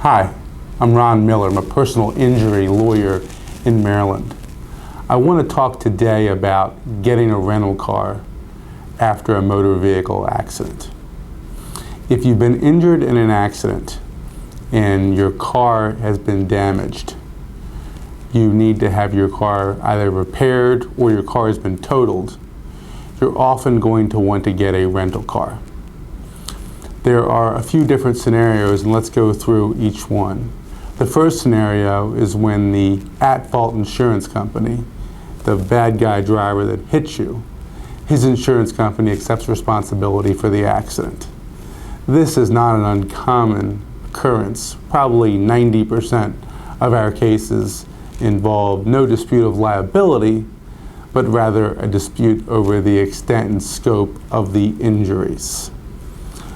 Hi, I'm Ron Miller. I'm a personal injury lawyer in Maryland. I want to talk today about getting a rental car after a motor vehicle accident. If you've been injured in an accident and your car has been damaged, you need to have your car either repaired or your car has been totaled, you're often going to want to get a rental car. There are a few different scenarios, and let's go through each one. The first scenario is when the at-fault insurance company, the bad guy driver that hit you, his insurance company accepts responsibility for the accident. This is not an uncommon occurrence. Probably 90% of our cases involve no dispute of liability, but rather a dispute over the extent and scope of the injuries.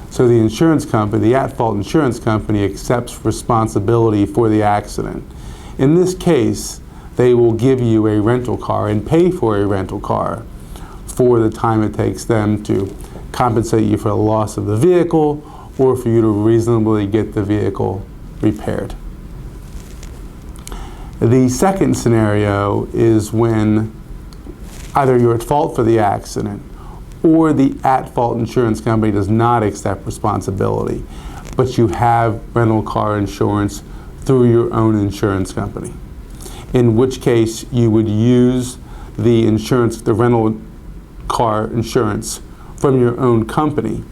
So the insurance company, the at-fault insurance company, accepts responsibility for the accident. In this case, they will give you a rental car and pay for a rental car for the time it takes them to compensate you for the loss of the vehicle or for you to reasonably get the vehicle repaired. The second scenario is when either you're at fault for the accident or the at-fault insurance company does not accept responsibility, but you have rental car insurance through your own insurance company. In which case you would use the insurance, the rental car insurance from your own company.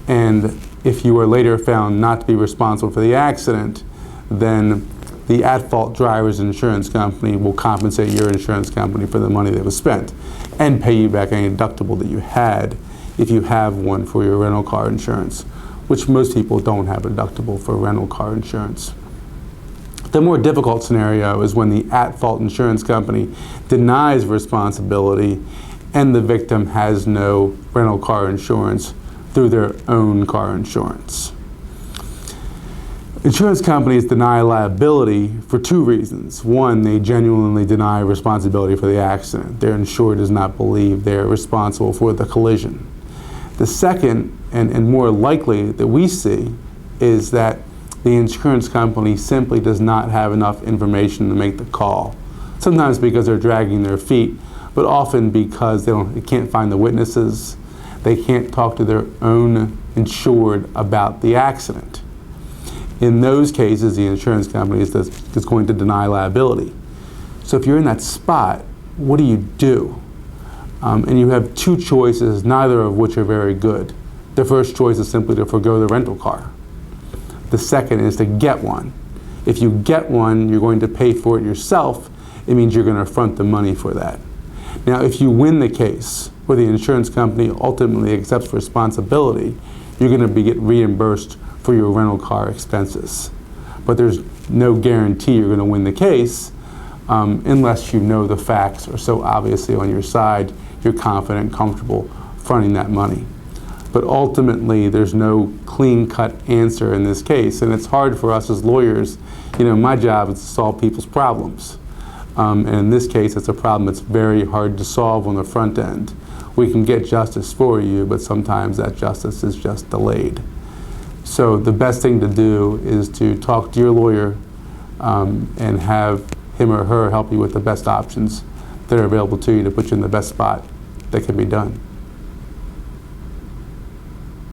And if you are later found not to be responsible for the accident, then the at-fault driver's insurance company will compensate your insurance company for the money that was spent and pay you back any deductible that you had if you have one for your rental car insurance, which most people don't have a deductible for rental car insurance. The more difficult scenario is when the at-fault insurance company denies responsibility and the victim has no rental car insurance through their own car insurance. Insurance companies deny liability for two reasons. One, they genuinely deny responsibility for the accident. Their insured does not believe they're responsible for the collision. The second, and more likely that we see, is that the insurance company simply does not have enough information to make the call. Sometimes because they're dragging their feet, but often because they can't find the witnesses. They can't talk to their own insured about the accident. In those cases, the insurance company is going to deny liability. So if you're in that spot, what do you do? And you have two choices, neither of which are very good. The first choice is simply to forgo the rental car. The second is to get one. If you get one, you're going to pay for it yourself. It means you're going to front the money for that. Now, if you win the case, where the insurance company ultimately accepts responsibility, you're going to get reimbursed for your rental car expenses. But there's no guarantee you're going to win the case unless you know the facts are so obviously on your side, you're confident, comfortable fronting that money. But ultimately, there's no clean-cut answer in this case, and it's hard for us as lawyers. You know, my job is to solve people's problems. And in this case, it's a problem that's very hard to solve on the front end. We can get justice for you, but sometimes that justice is just delayed. So the best thing to do is to talk to your lawyer and have him or her help you with the best options that are available to you to put you in the best spot that can be done.